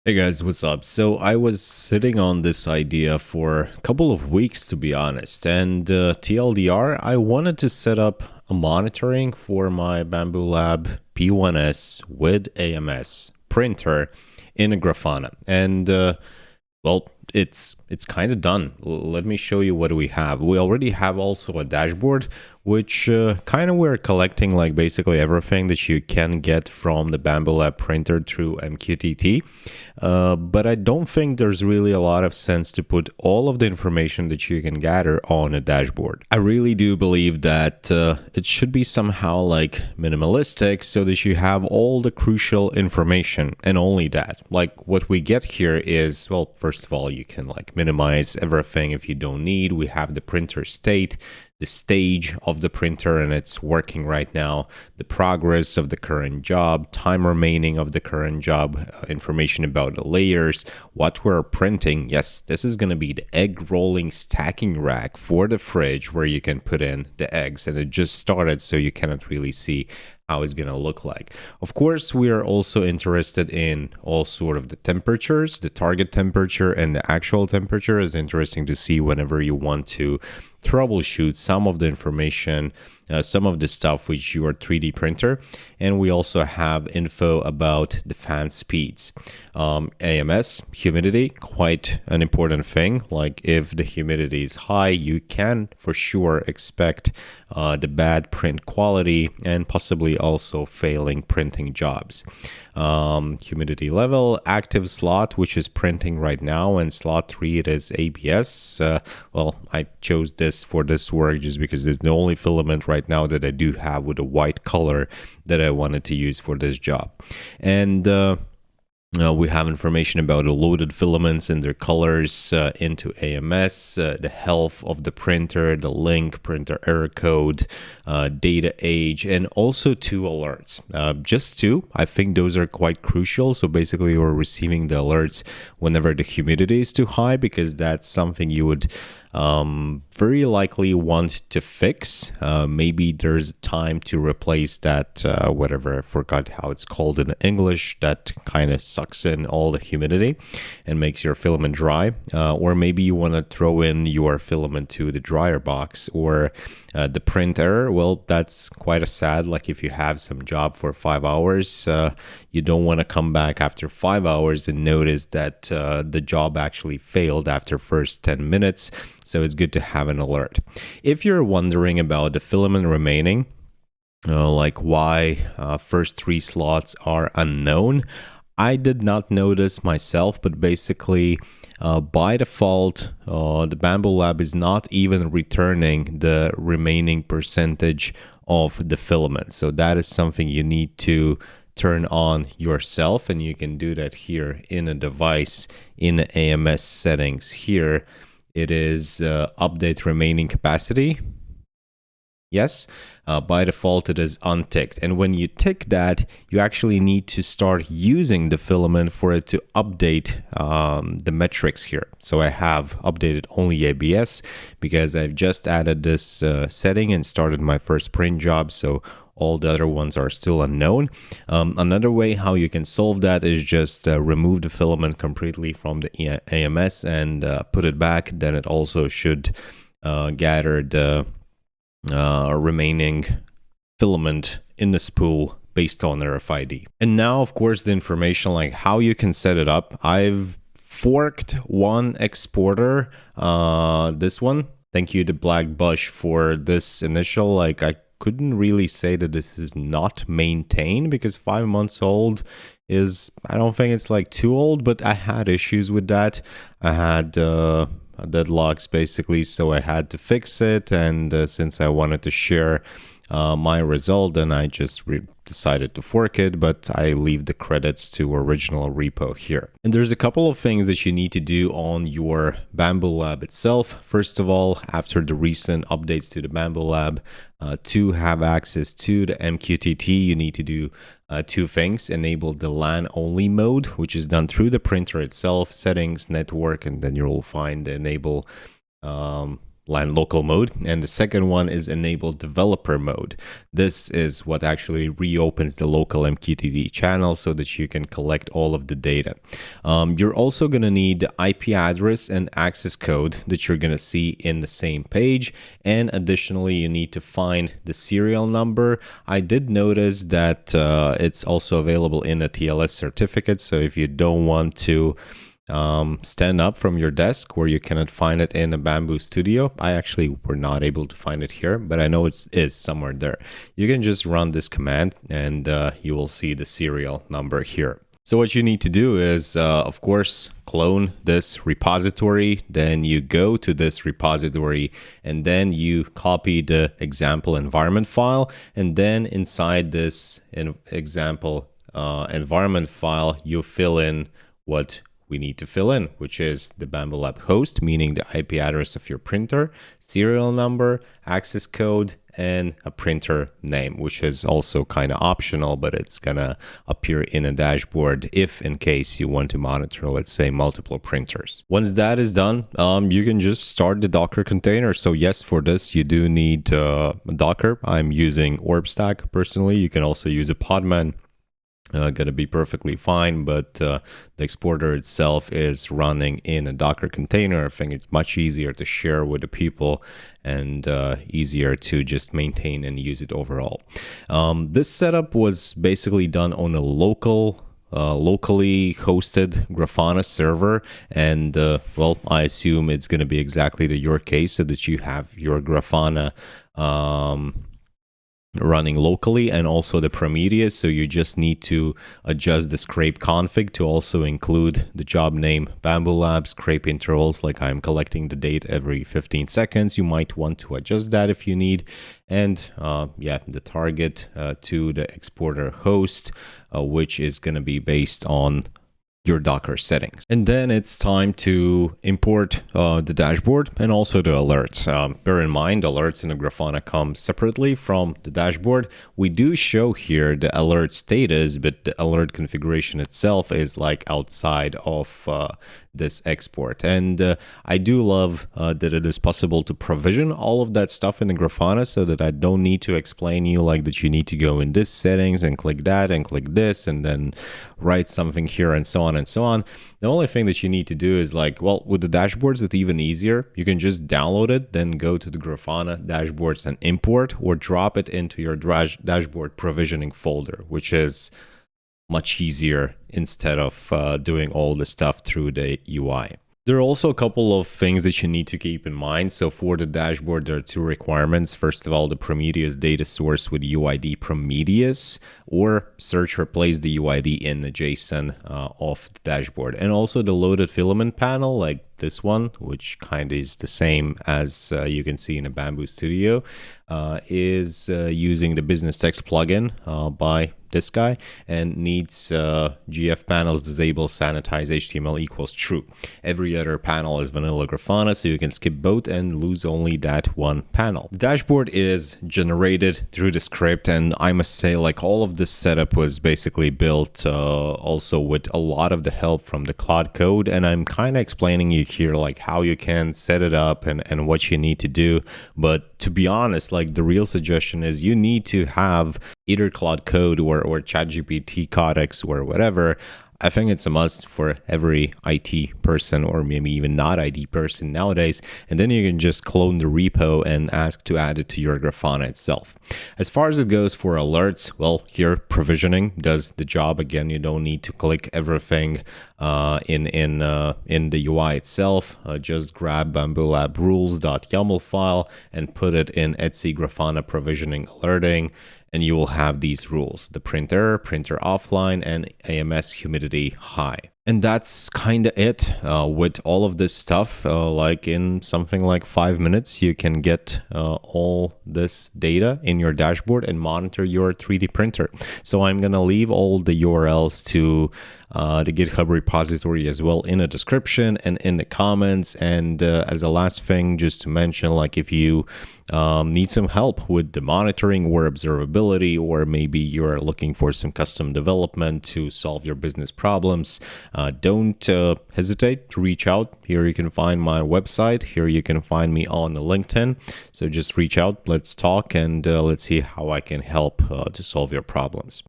Hey guys, what's up? So I was sitting on this idea for a couple of weeks, to be honest, and TLDR, I wanted to set up a monitoring for my BambuLab P1S with AMS printer in a Grafana, and well, it's kind of done. Let me show you what we have. We already have also a dashboard, which kind of we're collecting like basically everything that you can get from the BambuLab printer through MQTT. But I don't think there's really a lot of sense to put all of the information that you can gather on a dashboard. I really do believe that it should be somehow like minimalistic so that you have all the crucial information and only that. Like what we get here is, well, first of all, you can like minimize everything if you don't need. We have the printer state, the stage of the printer and it's working right now, the progress of the current job, time remaining of the current job, information about the layers, what we're printing. Yes, this is going to be the egg rolling stacking rack for the fridge where you can put in the eggs, and it just started, so you cannot really see how it's going to look like. Of course, we are also interested in all sort of the temperatures. The target temperature and the actual temperature is interesting to see whenever you want to troubleshoot some of the information, some of the stuff with your 3D printer. And we also have info about the fan speeds. AMS, humidity, quite an important thing. Like if the humidity is high, you can for sure expect the bad print quality and possibly also failing printing jobs. Humidity level, active slot, which is printing right now, and slot 3, it is ABS. Well, I chose this for this work just because it's the only filament right now that I do have with a white color that I wanted to use for this job. And we have information about the loaded filaments and their colors into AMS, the health of the printer, the link, printer error code, data age, and also 2 alerts. Just 2. I think those are quite crucial. So basically, we're receiving the alerts whenever the humidity is too high, because that's something you would very likely want to fix. Maybe there's time to replace that, whatever, I forgot how it's called in English, that kind of sucks in all the humidity and makes your filament dry. Or maybe you want to throw in your filament to the dryer box, or the print error. Well, that's quite a sad, like if you have some job for 5 hours, you don't want to come back after 5 hours and notice that the job actually failed after first 10 minutes. So it's good to have an alert. If you're wondering about the filament remaining, like why first 3 slots are unknown, I did not notice myself, but basically by default, the BambuLab is not even returning the remaining percentage of the filament. So that is something you need to turn on yourself, and you can do that here in a device in AMS settings. Here it is update remaining capacity. Yes, by default it is unticked, and when you tick that, you actually need to start using the filament for it to update the metrics here. So I have updated only ABS because I've just added this setting and started my first print job, so all the other ones are still unknown. Another way how you can solve that is just remove the filament completely from the AMS and put it back. Then it also should gather the remaining filament in the spool based on RFID. And now, of course, the information like how you can set it up. I've forked one exporter, this one. Thank you to Black Bush for this initial, like I couldn't really say that this is not maintained because 5 months old is, I don't think it's like too old, but I had issues with that. I had deadlocks basically, so I had to fix it, and since I wanted to share my result, then I just decided to fork it, but I leave the credits to original repo here. And there's a couple of things that you need to do on your BambuLab itself. First of all, after the recent updates to the BambuLab, to have access to the MQTT, you need to do 2 things. Enable the LAN only mode, which is done through the printer itself, settings, network, and then you'll find the enable LAN local mode, and the second one is enable developer mode. This is what actually reopens the local MQTT channel so that you can collect all of the data. You're also going to need the IP address and access code that you're going to see in the same page, and additionally you need to find the serial number. I did notice that it's also available in a TLS certificate, so if you don't want to stand up from your desk where you cannot find it in a Bambu studio. I actually were not able to find it here, but I know it is somewhere there. You can just run this command and you will see the serial number here. So what you need to do is, of course, clone this repository. Then you go to this repository and then you copy the example environment file. And then inside this example environment file, you fill in what we need to fill in, which is the BambuLab host, meaning the IP address of your printer, serial number, access code, and a printer name, which is also kind of optional, but it's gonna appear in a dashboard if in case you want to monitor, let's say, multiple printers. Once that is done, you can just start the Docker container. So yes, for this, you do need Docker. I'm using OrbStack personally. You can also use a Podman. Gonna be perfectly fine, but the exporter itself is running in a Docker container. I think it's much easier to share with the people and easier to just maintain and use it overall. This setup was basically done on a locally hosted Grafana server, and well, I assume it's going to be exactly your case, so that you have your Grafana running locally and also the Prometheus. So you just need to adjust the scrape config to also include the job name BambuLab, scrape intervals, like I'm collecting the data every 15 seconds. You might want to adjust that if you need. And yeah, the target to the exporter host, which is going to be based on your Docker settings. And then it's time to import the dashboard and also the alerts. Bear in mind, alerts in the Grafana come separately from the dashboard. We do show here the alert status, but the alert configuration itself is like outside of this export. And I do love that it is possible to provision all of that stuff in the Grafana, so that I don't need to explain you like that you need to go in this settings and click that and click this and then write something here and so on and so on. The only thing that you need to do is like, well, with the dashboards, it's even easier. You can just download it, then go to the Grafana dashboards and import, or drop it into your dashboard provisioning folder, which is much easier instead of doing all the stuff through the UI. There are also a couple of things that you need to keep in mind. So for the dashboard, there are two requirements. First of all, the Prometheus data source with UID Prometheus, or search replace the UID in the JSON of the dashboard. And also the loaded filament panel, like this one, which kind of is the same as you can see in a Bambu Studio, is using the business text plugin by this guy, and needs GF panels disable sanitize HTML equals true. Every other panel is vanilla Grafana, so you can skip both and lose only that one panel. The dashboard is generated through the script, and I must say, like, all of this setup was basically built also with a lot of the help from the Cloud Code, and I'm kind of explaining you here like how you can set it up and what you need to do. But to be honest, like, the real suggestion is you need to have either Cloud Code or ChatGPT Codex or whatever. I think it's a must for every IT person, or maybe even not IT person nowadays. And then you can just clone the repo and ask to add it to your Grafana itself. As far as it goes for alerts, well, here provisioning does the job. Again, you don't need to click everything in the UI itself. Just grab BambuLab rules.yaml file and put it in etc Grafana provisioning alerting, and you will have these rules: the printer offline, and AMS humidity high. And that's kind of it with all of this stuff. Like in something like 5 minutes, you can get all this data in your dashboard and monitor your 3D printer. So I'm going to leave all the URLs to the GitHub repository as well in the description and in the comments. And as a last thing, just to mention, like if you need some help with the monitoring or observability, or maybe you're looking for some custom development to solve your business problems, don't hesitate to reach out. Here you can find my website. Here you can find me on LinkedIn. So just reach out, let's talk, and let's see how I can help to solve your problems.